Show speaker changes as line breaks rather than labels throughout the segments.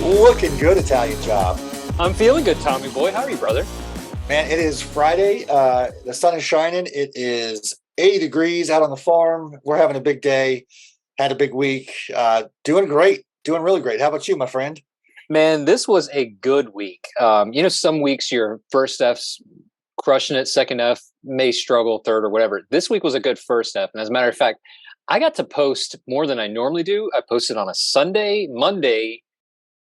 Looking good, Italian job.
I'm feeling good, Tommy boy. How are you, brother?
Man, it is Friday. The sun is shining. It is 80 degrees out on the farm. We're having a big day. Had a big week. Doing great. Doing really great. How about you, my friend?
Man, this was a good week. Some weeks your first F's crushing it, second F may struggle, third or whatever. This week was a good first F. And as a matter of fact, I got to post more than I normally do. I posted on a Sunday, Monday.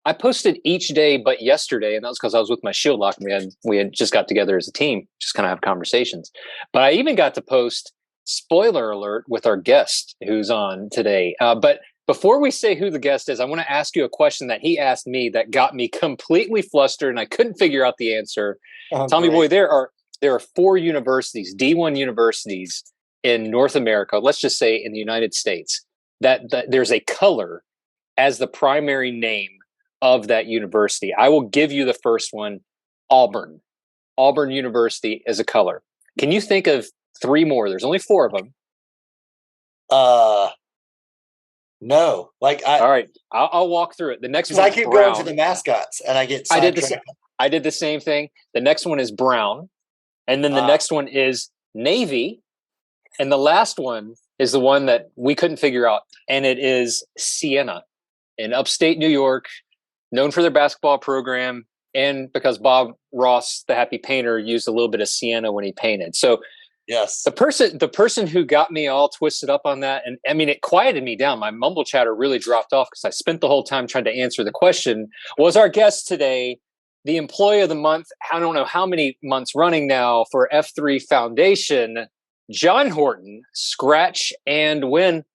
I posted each day but yesterday, and that was because I was with my Shield Lock. And we had just got together as a team, just kind of have conversations. But I even got to post, spoiler alert, with our guest who's on today. But before we say who the guest is, I want to ask you a question that he asked me that got me completely flustered, and I couldn't figure out the answer. Tommy boy, there are 4 universities, D1 universities in North America, let's just say in the United States, that there's a color as the primary name of that university. I will give you the first one, Auburn. Auburn University is a color. Can you think of 3 more? There's only 4 of them.
No.
All right, I'll walk through it. The next one,
I keep going to the mascots, and I get sidetracked.
I did the same thing. The next one is Brown, and then the next one is Navy, and the last one is the one that we couldn't figure out, and it is Siena in upstate New York, known for their basketball program, and because Bob Ross, the happy painter, used a little bit of Sienna when he painted. So
yes,
the person who got me all twisted up on that, and I mean, it quieted me down. My mumble chatter really dropped off because I spent the whole time trying to answer the question, was our guest today, the employee of the month, I don't know how many months running now for F3 Foundation, John Horton, scratch and win.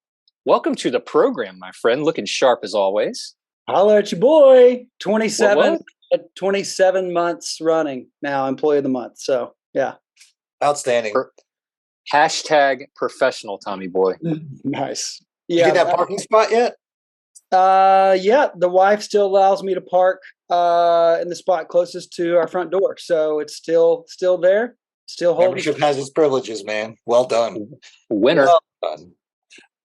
Welcome to the program, my friend. Looking sharp as always.
Holla at your boy. 27 months running now, employee of the month. So, yeah.
Outstanding.
Hashtag professional, Tommy boy.
Nice.
Yeah, you get that parking spot yet?
Yeah, the wife still allows me to park in the spot closest to our front door. So it's still there. Still holding.
Membership has its privileges, man. Well done.
Winner.
Well done.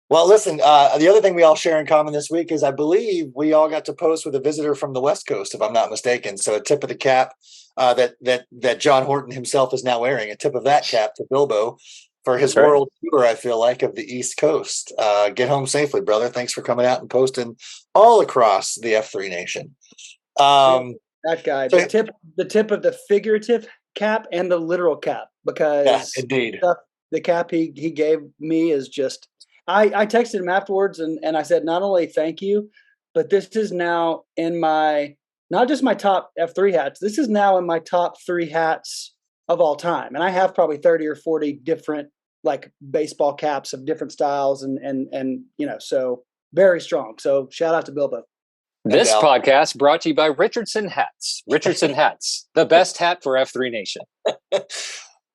Well, listen, the other thing we all share in common this week is I believe we all got to post with a visitor from the West Coast, if I'm not mistaken. So a tip of the cap that John Horton himself is now wearing, a tip of that cap to Bilbo for his world tour, I feel like, of the East Coast. Get home safely, brother. Thanks for coming out and posting all across the F3 Nation.
That guy, the tip of the figurative cap and the literal cap, because
indeed.
The cap he gave me is just... I texted him afterwards and I said, not only thank you, but this is now in my, not just my top F3 hats, this is now in my top 3 hats of all time. And I have probably 30 or 40 different like baseball caps of different styles and so very strong. So shout out to Bilbo.
This podcast brought to you by Richardson Hats. Richardson Hats, the best hat for F3 Nation.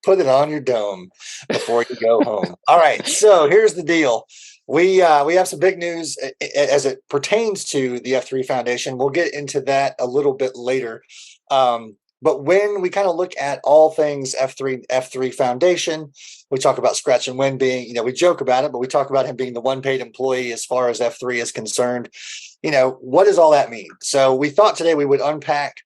Put it on your dome before you go home. All right, so here's the deal. We have some big news as it pertains to the F3 Foundation. We'll get into that a little bit later. But when we kind of look at all things F3 Foundation, we talk about Scratch and Win being, we joke about it, but we talk about him being the one paid employee as far as F3 is concerned. What does all that mean? So we thought today we would unpack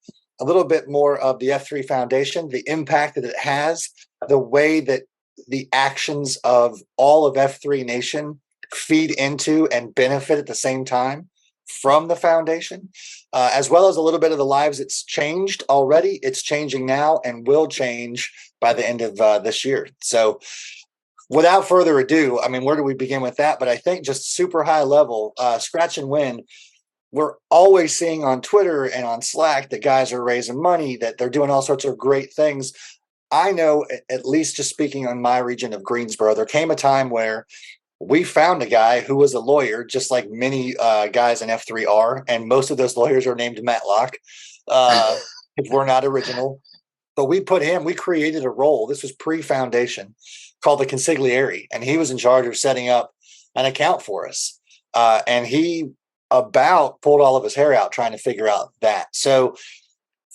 a little bit more of the F3 Foundation, the impact that it has, the way that the actions of all of F3 Nation feed into and benefit at the same time from the foundation, as well as a little bit of the lives it's changed already, it's changing now, and will change by the end of this year. So without further ado, where do we begin with that? But I think just super high level, Scratch and Win, we're always seeing on Twitter and on Slack that guys are raising money, that they're doing all sorts of great things. I know, at least just speaking on my region of Greensboro, there came a time where we found a guy who was a lawyer, just like many guys in F3 are, and most of those lawyers are named Matlock. If we're not original. But we created a role. This was pre-foundation, called the consigliere, and he was in charge of setting up an account for us. And he pulled all of his hair out trying to figure out that. So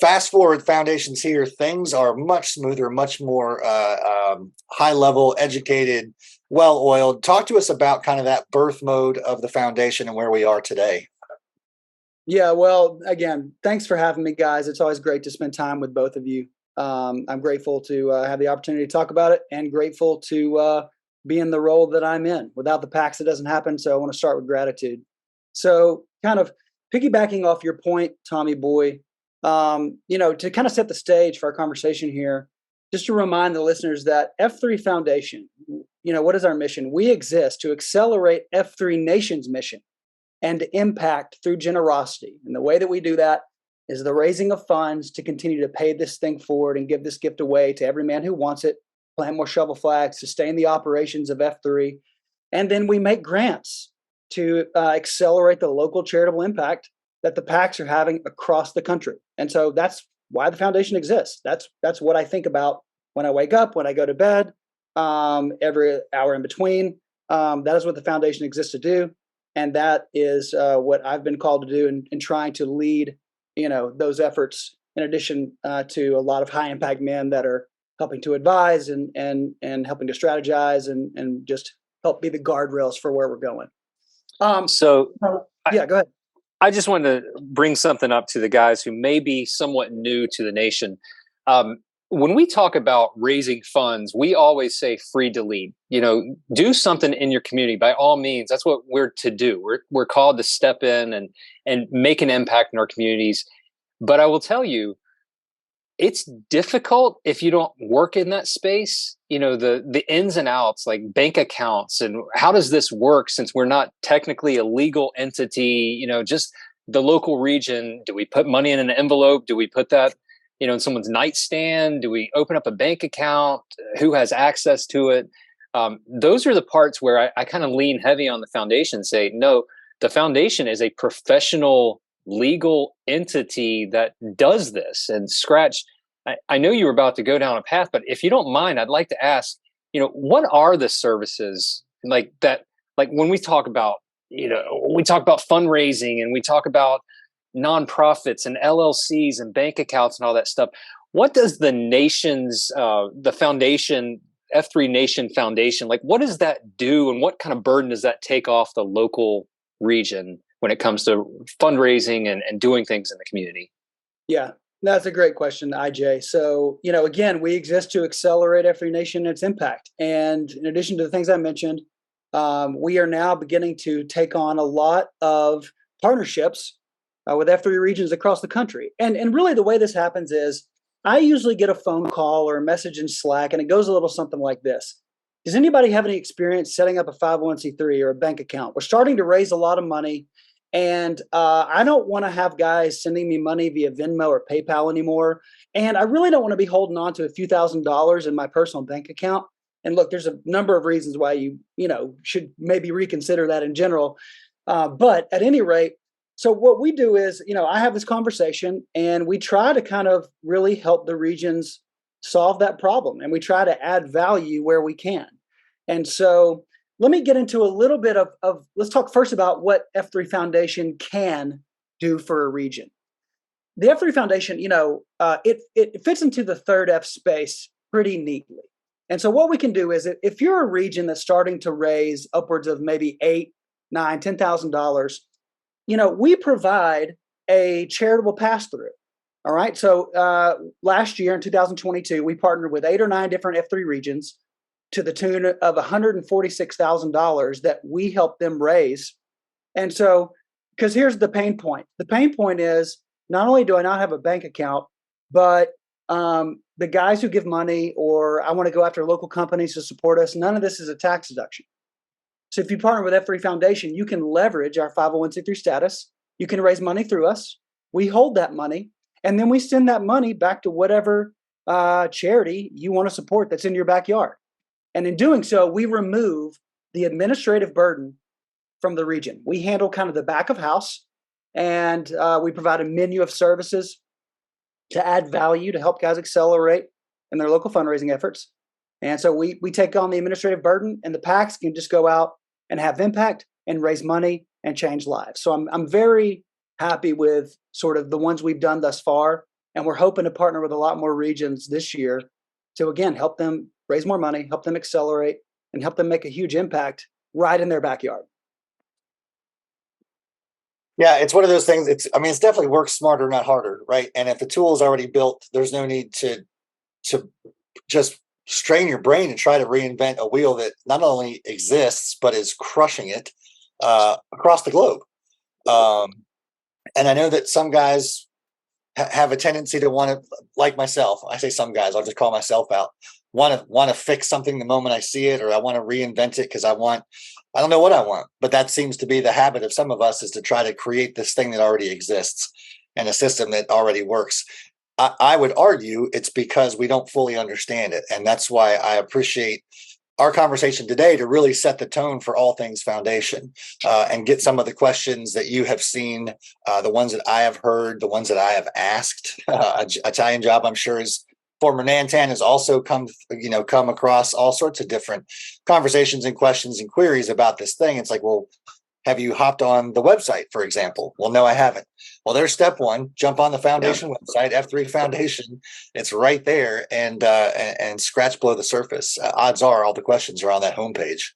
fast forward, foundations here, things are much smoother, much more high level, educated, well-oiled. Talk to us about kind of that birth mode of the foundation and where we are today.
Yeah, well, again, thanks for having me, guys. It's always great to spend time with both of you. I'm grateful to have the opportunity to talk about it, and grateful to be in the role that I'm in. Without the PAX, it doesn't happen. So I want to start with gratitude. So, kind of piggybacking off your point, Tommy Boy, to kind of set the stage for our conversation here, just to remind the listeners that F3 Foundation, what is our mission? We exist to accelerate F3 Nation's mission and impact through generosity. And the way that we do that is the raising of funds to continue to pay this thing forward and give this gift away to every man who wants it, plant more shovel flags, sustain the operations of F3. And then we make grants to accelerate the local charitable impact that the PACs are having across the country. And so that's why the foundation exists. That's what I think about when I wake up, when I go to bed, every hour in between. That is what the foundation exists to do. And that is what I've been called to do in trying to lead, those efforts. In addition to a lot of high impact men that are helping to advise and helping to strategize and just help be the guardrails for where we're going.
So
yeah, go ahead.
I just wanted to bring something up to the guys who may be somewhat new to the nation. When we talk about raising funds, we always say free to lead. Do something in your community by all means. That's what we're to do. We're called to step in and make an impact in our communities. But I will tell you, it's difficult if you don't work in that space. The ins and outs, like bank accounts, and how does this work since we're not technically a legal entity, just the local region. Do we put money in an envelope? Do we put that, in someone's nightstand? Do we open up a bank account? Who has access to it? Those are the parts where I kind of lean heavy on the foundation and say, no, the foundation is a professional legal entity that does this. And Scratch, I know you were about to go down a path, but if you don't mind, I'd like to ask, what are the services like that? Like when we talk about, fundraising, and we talk about nonprofits and LLCs and bank accounts and all that stuff. What does the foundation, F3 Nation Foundation, like what does that do, and what kind of burden does that take off the local region when it comes to fundraising and doing things in the community?
Yeah, that's a great question, IJ. So, again, we exist to accelerate F3 Nation and its impact. And in addition to the things I mentioned, we are now beginning to take on a lot of partnerships with F3 regions across the country. And really the way this happens is I usually get a phone call or a message in Slack, and it goes a little something like this. Does anybody have any experience setting up a 501c3 or a bank account? We're starting to raise a lot of money, and I don't want to have guys sending me money via Venmo or PayPal anymore. And I really don't want to be holding on to a few $1,000s in my personal bank account. And look, there's a number of reasons why you should maybe reconsider that in general. But at any rate, so what we do is, I have this conversation, and we try to kind of really help the regions solve that problem, and we try to add value where we can. And so let me get into a little bit of let's talk first about what F3 Foundation can do for a region. The F3 Foundation, it fits into the third F space pretty neatly. And so what we can do is if you're a region that's starting to raise upwards of maybe $8, $9, $10,000, we provide a charitable pass-through. All right. So last year in 2022, we partnered with 8 or 9 different F3 regions to the tune of $146,000 that we helped them raise. And so, because here's the pain point. The pain point is not only do I not have a bank account, but the guys who give money, or I want to go after local companies to support us, none of this is a tax deduction. So if you partner with F3 Foundation, you can leverage our 501c3 status. You can raise money through us. We hold that money, and then we send that money back to whatever charity you want to support that's in your backyard. And in doing so, we remove the administrative burden from the region. We handle kind of the back of house, and we provide a menu of services to add value to help guys accelerate in their local fundraising efforts. And so we take on the administrative burden, and the PACs can just go out and have impact and raise money and change lives. So I'm very happy with sort of the ones we've done thus far, and we're hoping to partner with a lot more regions this year to, again, help them raise more money, help them accelerate, and help them make a huge impact right in their backyard.
Yeah, it's one of those things. It's definitely work smarter, not harder, right? And if the tool is already built, there's no need to just strain your brain and try to reinvent a wheel that not only exists but is crushing it across the globe. Um, and I know that some guys have a tendency to want to, like myself. I say some guys. I'll just call myself out. Want to fix something the moment I see it, or I want to reinvent it because I don't know what I want, but that seems to be the habit of some of us, is to try to create this thing that already exists and a system that already works. I would argue it's because we don't fully understand it. And that's why I appreciate our conversation today, to really set the tone for all things foundation, and get some of the questions that you have seen, the ones that I have heard, the ones that I have asked. Italian Job, I'm sure, is former Nantan, has also come across all sorts of different conversations and questions and queries about this thing. It's like, well, have you hopped on the website, for example? Well, no, I haven't. Well, there's step one. Jump on the foundation website, F3 Foundation. It's right there, and scratch below the surface. Odds are all the questions are on that homepage.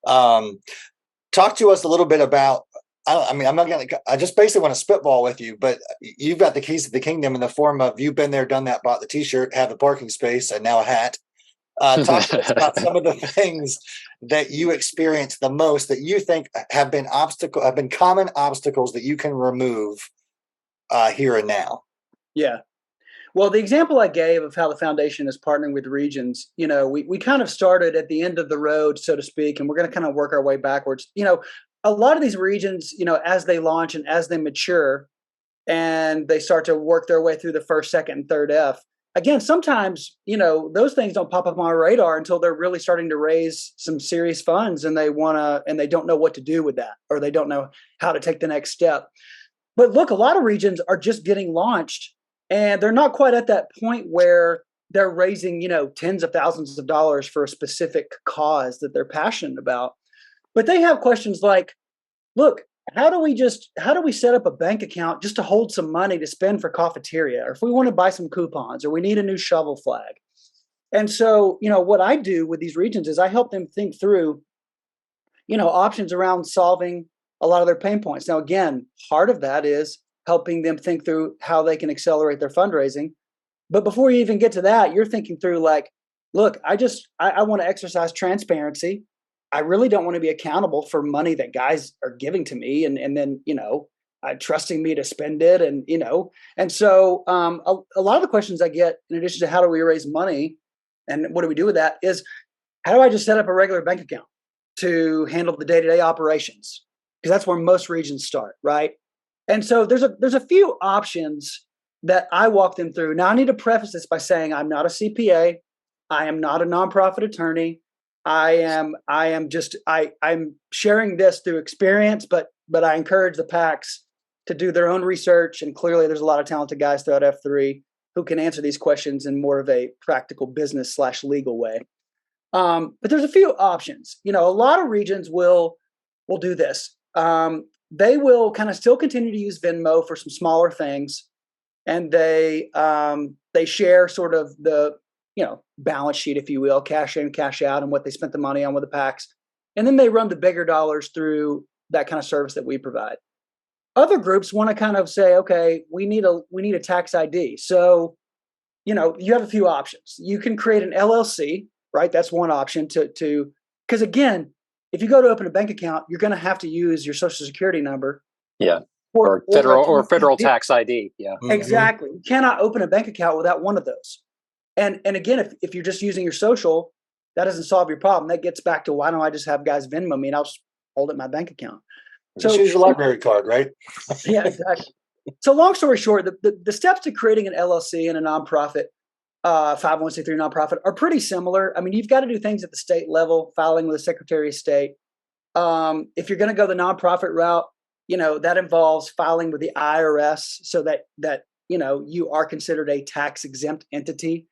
Talk to us a little bit about. I'm not going to. I just basically want to spitball with you, but you've got the keys to the kingdom in the form of, you've been there, done that, bought the T-shirt, have a parking space, and now a hat. Talk to us about some of the things that you experience the most, that you think have been common obstacles that you can remove here and now.
Yeah. Well, the example I gave of how the foundation is partnering with regions, we kind of started at the end of the road, so to speak, and we're going to kind of work our way backwards. A lot of these regions, as they launch and as they mature and they start to work their way through the first, second, and third F, again, sometimes, those things don't pop up on our radar until they're really starting to raise some serious funds, and they don't know what to do with that, or they don't know how to take the next step. But look, a lot of regions are just getting launched, and they're not quite at that point where they're raising, tens of thousands of dollars for a specific cause that they're passionate about. But they have questions like, look, how do we set up a bank account just to hold some money to spend for cafeteria, or if we want to buy some coupons, or we need a new shovel flag? And so, what I do with these regions is I help them think through, options around solving a lot of their pain points. Now, again, part of that is helping them think through how they can accelerate their fundraising. But before you even get to that, you're thinking through like, look, I want to exercise transparency. I really don't want to be accountable for money that guys are giving to me, and then, trusting me to spend it. And so a lot of the questions I get, in addition to how do we raise money and what do we do with that, is how do I just set up a regular bank account to handle the day-to-day operations? Because that's where most regions start, right? And so there's a few options that I walk them through. Now, I need to preface this by saying I'm not a CPA. I am not a nonprofit attorney. I'm sharing this through experience, but I encourage the PACs to do their own research. And clearly there's a lot of talented guys throughout F3 who can answer these questions in more of a practical business/legal way. But there's a few options. A lot of regions will do this. They will kind of still continue to use Venmo for some smaller things, and they share sort of the balance sheet, if you will, cash in, cash out, and what they spent the money on with the PACs, and then they run the bigger dollars through that kind of service that we provide. Other groups want to kind of say, okay, we need a tax ID. So, you have a few options. You can create an LLC, right? That's one option to because again, if you go to open a bank account, you're going to have to use your social security number.
Yeah. Or federal tax ID. Yeah.
Exactly. You cannot open a bank account without one of those. And again, if you're just using your social, that doesn't solve your problem. That gets back to, why don't I just have guys Venmo me and I'll just hold it in my bank account?
Just use your library card, right?
Yeah, exactly. So long story short, the steps to creating an LLC and a nonprofit, 501c3 nonprofit, are pretty similar. I mean, you've got to do things at the state level, filing with the Secretary of State. If you're going to go the nonprofit route, that involves filing with the IRS so that you are considered a tax exempt entity.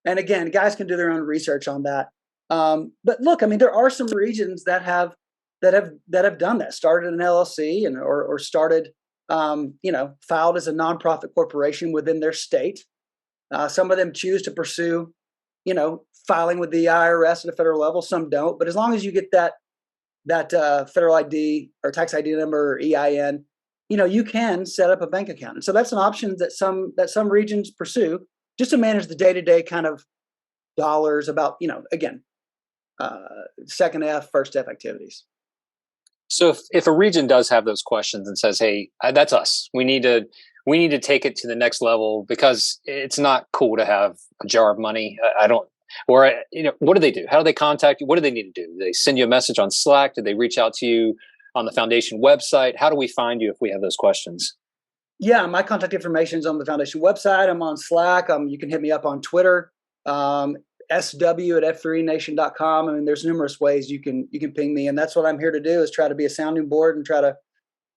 And again, guys can do their own research on that. But look, I mean, there are some regions that have done that, started an LLC or started, filed as a nonprofit corporation within their state. Some of them choose to pursue, filing with the IRS at a federal level. Some don't. But as long as you get that federal ID or tax ID number or EIN, you can set up a bank account. And so that's an option that some regions pursue just to manage the day-to-day kind of dollars about, again, second F, first F activities.
So if a region does have those questions and says, "Hey, that's us. We need to take it to the next level because it's not cool to have a jar of money." I don't, or what do they do? How do they contact you? What do they need to do? Do they send you a message on Slack? Do they reach out to you on the foundation website? How do we find you if we have those questions?
Yeah, my contact information is on the foundation website. I'm on Slack. You can hit me up on Twitter. SW@f3nation.com. I mean, there's numerous ways you can ping me, and that's what I'm here to do, is try to be a sounding board and try to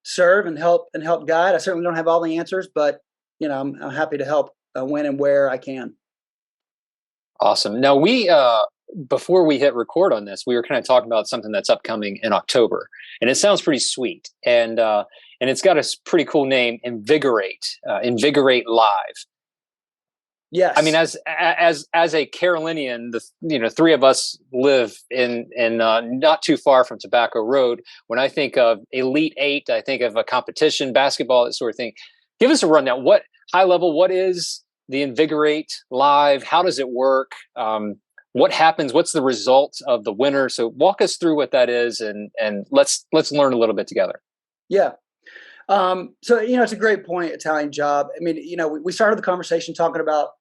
serve and help guide. I certainly don't have all the answers, but I'm happy to help when and where I can.
Awesome. Now before we hit record on this, we were kind of talking about something that's upcoming in October, and it sounds pretty sweet, and it's got a pretty cool name, INVIGOR8 Live.
Yes.
I mean, as a Carolinian, the three of us live in not too far from Tobacco Road. When I think of Elite Eight, I think of a competition, basketball, that sort of thing. Give us a rundown. What high level? What is the INVIGOR8 Live? How does it work? What happens? What's the result of the winner? So walk us through what that is, and let's learn a little bit together.
Yeah. So it's a great point, Italian Job. I mean, we started the conversation talking about,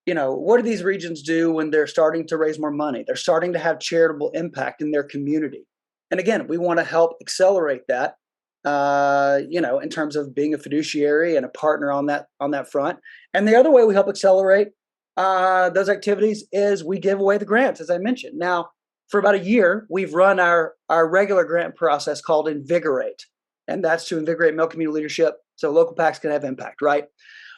what do these regions do when they're starting to raise more money? They're starting to have charitable impact in their community. And again, we want to help accelerate that, in terms of being a fiduciary and a partner on that front. And the other way we help accelerate those activities is we give away the grants, as I mentioned. Now, for about a year, we've run our regular grant process called INVIGOR8. And that's to invigorate male community leadership so local PACs can have impact, right?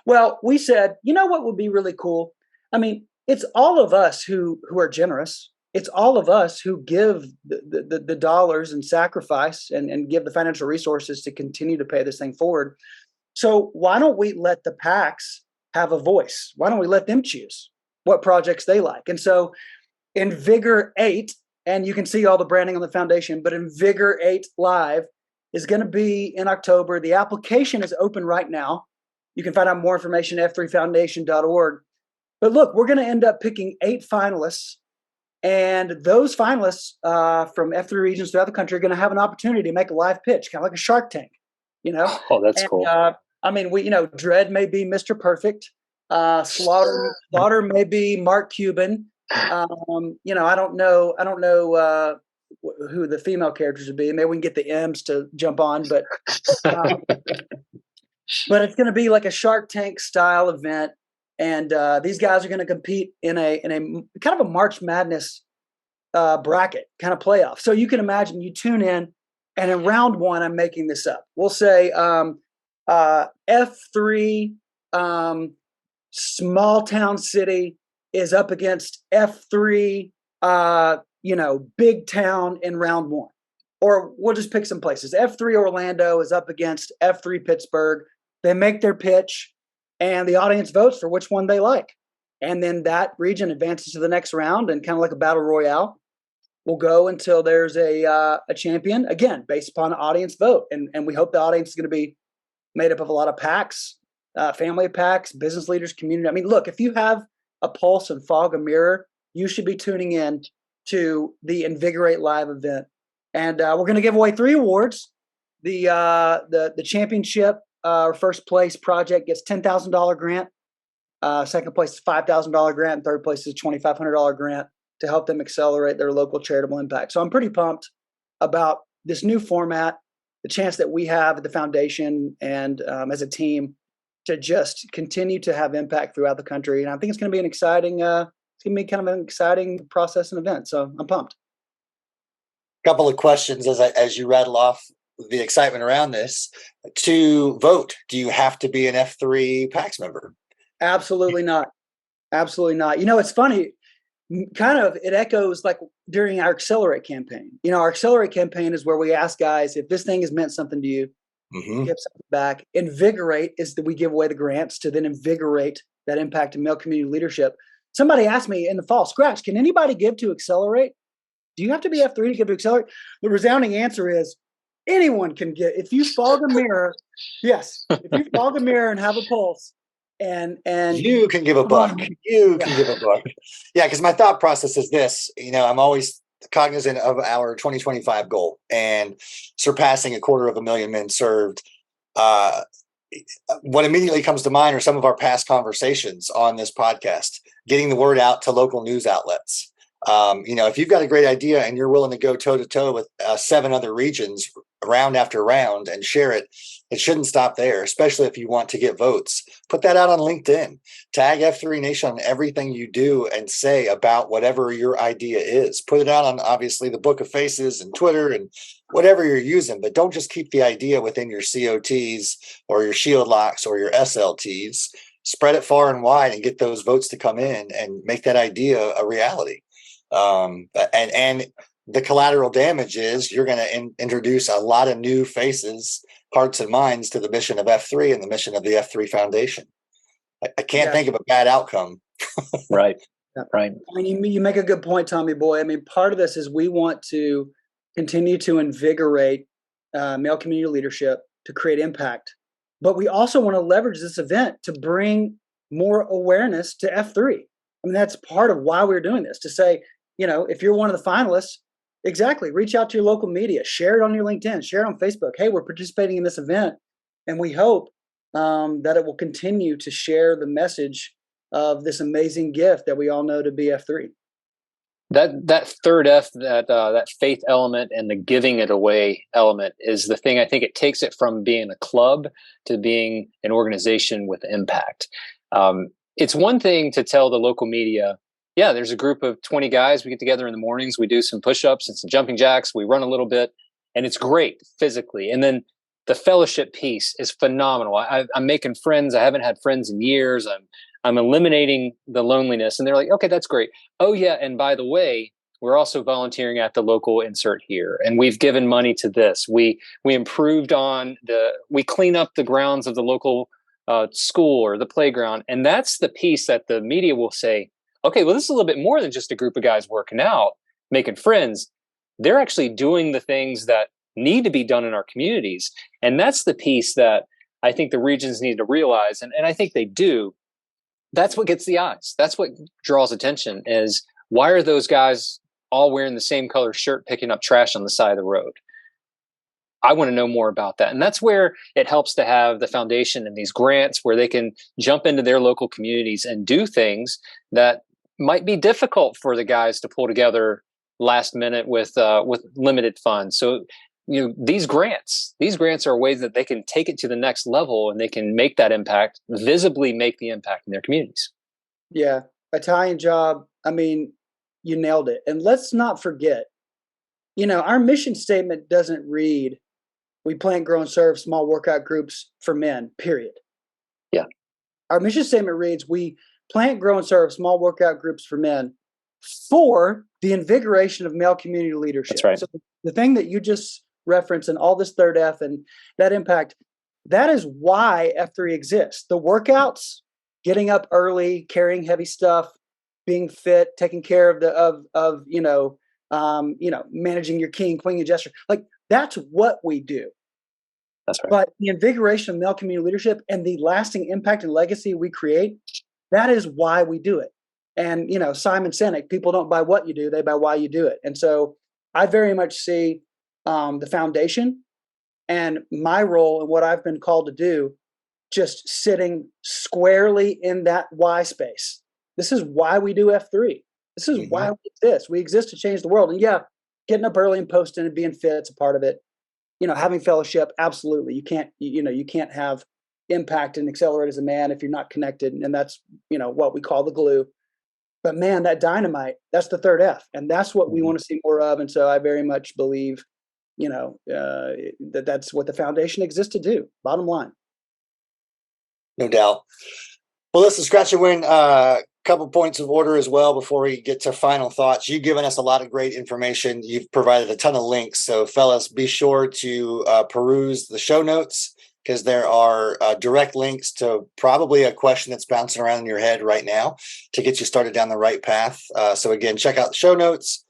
Well, we said, what would be really cool? I mean, it's all of us who are generous. It's all of us who give the dollars and sacrifice and give the financial resources to continue to pay this thing forward. So why don't we let the PACs have a voice? Why don't we let them choose what projects they like? And so INVIGOR8, and you can see all the branding on the foundation, but INVIGOR8 Live is going to be in October. The application is open right now. You can find out more information at f3foundation.org. But look, we're going to end up picking 8 finalists, and those finalists from F3 regions throughout the country are going to have an opportunity to make a live pitch, kind of like a Shark Tank,
Oh, that's cool.
I mean, Dredd may be Mr. Perfect. Slaughter may be Mark Cuban. I don't know who the female characters would be. Maybe we can get the M's to jump on, but but it's going to be like a Shark Tank style event, and these guys are going to compete in a kind of a March Madness bracket kind of playoff. So you can imagine you tune in, and in round 1, I'm making this up. We'll say F3 small town city is up against F3 big town in round 1. Or we'll just pick some places. F3 Orlando is up against F3 Pittsburgh. They make their pitch, and the audience votes for which one they like. And then that region advances to the next round, and kind of like a battle royale, will go until there's a champion, again, based upon audience vote. And we hope the audience is going to be made up of a lot of PACs, family PACs, business leaders, community. I mean, look, if you have a pulse and fog a mirror, you should be tuning in to the INVIGOR8 Live event. And we're going to give away 3 awards. The championship first place project gets $10,000 grant. Second place is $5,000 grant. And third place is $2,500 grant to help them accelerate their local charitable impact. So I'm pretty pumped about this new format, the chance that we have at the foundation and as a team to just continue to have impact throughout the country. And I think it's going to be it's going to be kind of an exciting process and event. So I'm pumped.
Couple of questions as you rattle off the excitement around this. To vote, do you have to be an F3 PACS member?
Absolutely not. Absolutely not. It's funny. Kind of, it echoes like during our Accelerate campaign. Our Accelerate campaign is where we ask guys, if this thing has meant something to you, give something back. INVIGOR8 is that we give away the grants to then invigorate that impact in male community leadership. Somebody asked me in the fall, Scratch, can anybody give to Accelerate? Do you have to be F3 to give to Accelerate? The resounding answer is, anyone can get, if you fog a mirror, yes, if you fog a mirror and have a pulse, and
you can give a buck. You can give a buck. Yeah, because my thought process is this. I'm always cognizant of our 2025 goal and surpassing 250,000 men served. What immediately comes to mind are some of our past conversations on this podcast, getting the word out to local news outlets. If you've got a great idea and you're willing to go toe to toe with 7 other regions round after round and share it, it shouldn't stop there, especially if you want to get votes. Put that out on LinkedIn. Tag F3 Nation on everything you do and say about whatever your idea is. Put it out on, obviously, the Book of Faces and Twitter and whatever you're using, but don't just keep the idea within your COTs or your shield locks or your SLTs. Spread it far and wide and get those votes to come in and make that idea a reality. And the collateral damage is you're going to introduce a lot of new faces, hearts and minds to the mission of F3 and the mission of the F3 Foundation. I can't think of a bad outcome.
Right. Right.
I mean, you make a good point, Tommy boy. I mean, part of this is we want to continue to invigorate male community leadership to create impact, but we also want to leverage this event to bring more awareness to F3. I mean, that's part of why we're doing this, to say, if you're one of the finalists, exactly, reach out to your local media, share it on your LinkedIn, share it on Facebook. Hey, we're participating in this event, and we hope that it will continue to share the message of this amazing gift that we all know to be F3.
That third F, that faith element and the giving it away element is the thing. I think it takes it from being a club to being an organization with impact. It's one thing to tell the local media, yeah, there's a group of 20 guys. We get together in the mornings. We do some push-ups and some jumping jacks. We run a little bit, and it's great physically. And then the fellowship piece is phenomenal. I'm making friends. I haven't had friends in years. I'm eliminating the loneliness. And they're like, okay, that's great. Oh yeah, and by the way, we're also volunteering at the local insert here, and we've given money to this. We improved on we clean up the grounds of the local school or the playground, and that's the piece that the media will say, okay, well, this is a little bit more than just a group of guys working out, making friends. They're actually doing the things that need to be done in our communities. And that's the piece that I think the regions need to realize. And I think they do. That's what gets the eyes. That's what draws attention, is why are those guys all wearing the same color shirt, picking up trash on the side of the road? I want to know more about that. And that's where it helps to have the foundation and these grants where they can jump into their local communities and do things that might be difficult for the guys to pull together last minute with limited funds. So, these grants are ways that they can take it to the next level and they can make that impact, visibly make the impact in their communities.
Yeah. Italian job. I mean, you nailed it. And let's not forget, our mission statement doesn't read, we plant, grow, and serve small workout groups for men, period.
Yeah.
Our mission statement reads, we plant, grow, and serve small workout groups for men for the invigoration of male community leadership.
That's right.
So the thing that you just referenced and all this third F and that impact, that is why F3 exists. The workouts, getting up early, carrying heavy stuff, being fit, taking care of managing your king, queen, and gesture. Like, that's what we do.
That's right.
But the invigoration of male community leadership and the lasting impact and legacy we create, that is why we do it. And, Simon Sinek, people don't buy what you do, they buy why you do it. And so I very much see the foundation and my role and what I've been called to do, just sitting squarely in that why space. This is why we do F3. This is why we exist. We exist to change the world. And yeah, getting up early and posting and being fit, it's a part of it. Having fellowship, absolutely. You can't have impact and accelerate as a man if you're not connected. And that's, what we call the glue. But man, that dynamite, that's the third F. And that's what we want to see more of. And so I very much believe, that's what the foundation exists to do. Bottom line.
No doubt. Well, listen, Scratch and Win, a couple points of order as well before we get to final thoughts. You've given us a lot of great information. You've provided a ton of links. So, fellas, be sure to peruse the show notes, because there are direct links to probably a question that's bouncing around in your head right now to get you started down the right path. So, again, check out the show notes.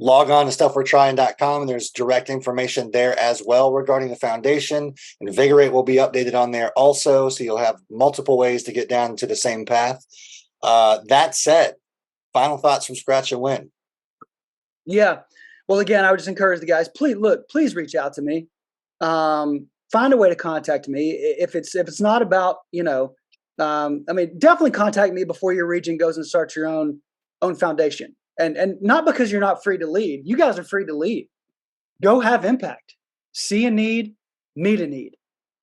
log on to stuffwe'retrying.com, and there's direct information there as well regarding the foundation. Invigor8 will be updated on there also, so you'll have multiple ways to get down to the same path. That said, final thoughts from Scratch and Win.
Yeah. Well, again, I would just encourage the guys, please reach out to me. Find a way to contact me. If it's not about, definitely contact me before your region goes and starts your own foundation. And not because you're not free to lead. You guys are free to lead. Go have impact. See a need, meet a need.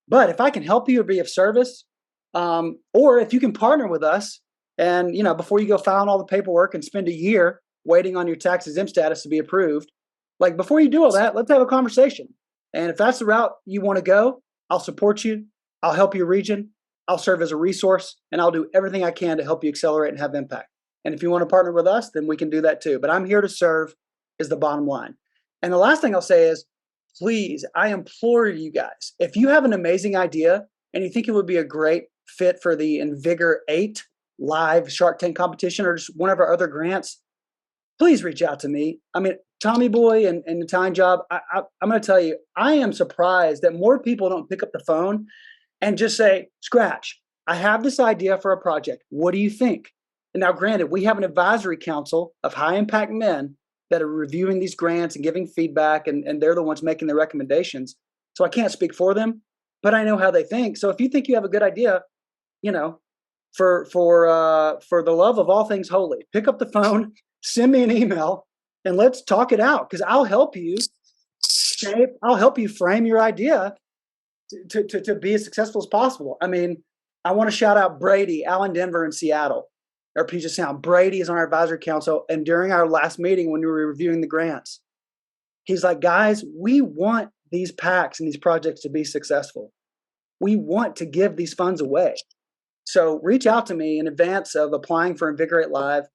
But if I can help you or be of service, or if you can partner with us, and before you go filing all the paperwork and spend a year waiting on your tax exempt status to be approved, like before you do all that, let's have a conversation. And if that's the route you want to go, I'll support you. I'll help your region. I'll serve as a resource, and I'll do everything I can to help you accelerate and have impact. And if you want to partner with us, then we can do that too. But I'm here to serve is the bottom line. And the last thing I'll say is, please, I implore you guys, if you have an amazing idea and you think it would be a great fit for the INVIGOR8 live Shark Tank competition or just one of our other grants, please reach out to me. I mean, Tommy Boy and Italian Job, I'm going to tell you, I am surprised that more people don't pick up the phone and just say, Scratch, I have this idea for a project. What do you think? And now, granted, we have an advisory council of high impact men that are reviewing these grants and giving feedback, and they're the ones making the recommendations. So I can't speak for them, but I know how they think. So if you think you have a good idea, for the love of all things holy, pick up the phone, send me an email, and let's talk it out, because I'll help you frame your idea to be as successful as possible. I mean, I want to shout out Brady, Alan Denver in Seattle, or Puget Sound. Brady is on our advisory council, and during our last meeting when we were reviewing the grants, he's like, guys, we want these PACs and these projects to be successful. We want to give these funds away. So reach out to me in advance of applying for INVIGOR8 Live,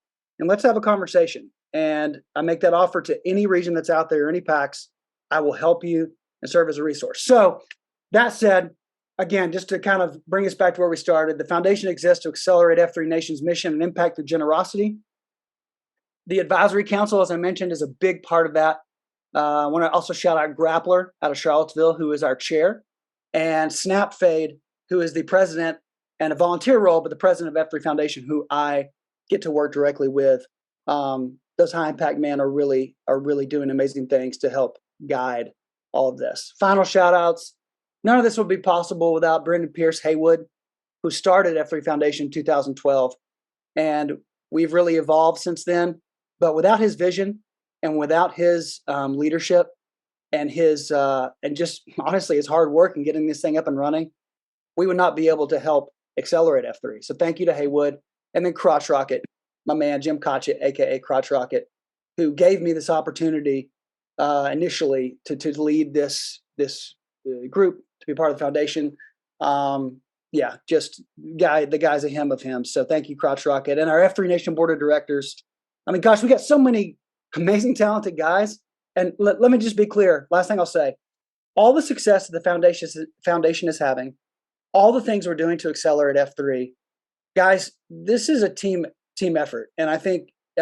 and let's have a conversation. And I make that offer to any region that's out there, any PACs. I will help you and serve as a resource. So that said, again, just to kind of bring us back to where we started, the foundation exists to accelerate F3 Nation's mission and impact through generosity. The advisory council, as I mentioned, is a big part of that. I want to also shout out Grappler out of Charlottesville, who is our chair, and Snapfade, who is the president and a volunteer role, but the president of F3 Foundation, who I get to work directly with. Those high impact men are really doing amazing things to help guide all of this. Final shout outs. None of this would be possible without Brendan Pierce Haywood, who started F3 Foundation in 2012. And we've really evolved since then. But without his vision and without his leadership and and just honestly his hard work in getting this thing up and running, we would not be able to help accelerate F3. So thank you to Haywood. And then Crotch Rocket, my man Jim Cotchett, aka Crotch Rocket, who gave me this opportunity initially to lead this group, to be part of the foundation. Just the guy's a hymn of him. So thank you, Crotch Rocket, and our F3 Nation board of directors. I mean, gosh, we got so many amazing, talented guys. And let me just be clear. Last thing I'll say, all the success that the foundation is having, all the things we're doing to accelerate F3, guys, this is a team effort. And I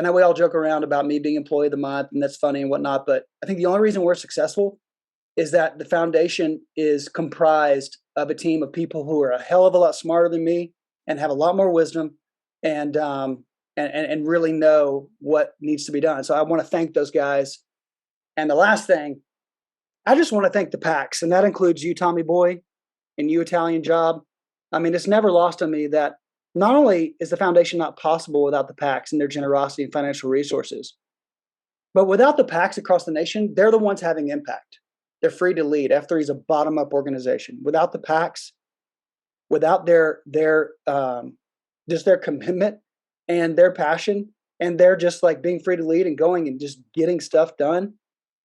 know we all joke around about me being employee of the month, and that's funny and whatnot, but I think the only reason we're successful is that the foundation is comprised of a team of people who are a hell of a lot smarter than me and have a lot more wisdom and really know what needs to be done. So I want to thank those guys. And the last thing, I just want to thank the PACs, and that includes you, Tommy Boy, and you, Italian Job. I mean, it's never lost on me that not only is the foundation not possible without the PACs and their generosity and financial resources, but without the PACs across the nation, they're the ones having impact. They're free to lead. F3 is a bottom-up organization. Without the PACs, without their commitment and their passion, and they're just like being free to lead and going and just getting stuff done.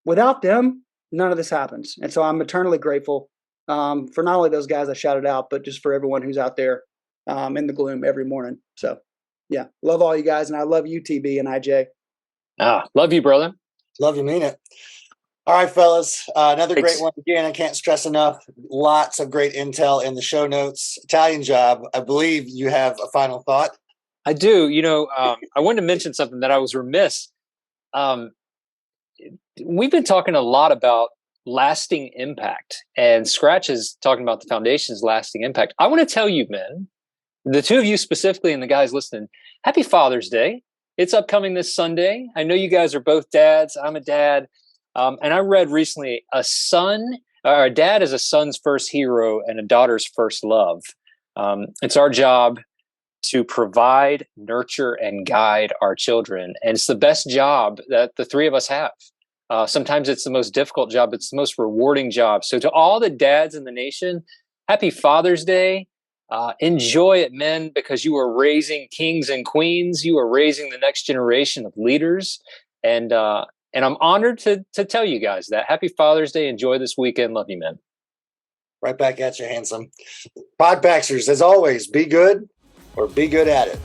Without them, none of this happens. And so I'm eternally grateful for not only those guys I shouted out, but just for everyone who's out there in the gloom every morning. So yeah, love all you guys. And I love you, TB and IJ.
Love you, brother.
Love you, mean it. All right, fellas. Another
Thanks.
great one. Again, I can't stress enough. Lots of great intel in the show notes. Italian Job, I believe you have a final thought.
I do. I wanted to mention something that I was remiss. we've been talking a lot about lasting impact, and Scratch is talking about the foundation's lasting impact. I want to tell you, men, the two of you specifically and the guys listening, happy Father's Day. It's upcoming this Sunday. I know you guys are both dads. I'm a dad. And I read recently a dad is a son's first hero and a daughter's first love. It's our job to provide, nurture, and guide our children. And it's the best job that the three of us have. Sometimes it's the most difficult job. It's the most rewarding job. So to all the dads in the nation, happy Father's Day. Enjoy it, men, because you are raising kings and queens. You are raising the next generation of leaders. And I'm honored to tell you guys that. Happy Father's Day. Enjoy this weekend. Love you, men.
Right back at you, handsome. Podpaxers, as always, be good or be good at it.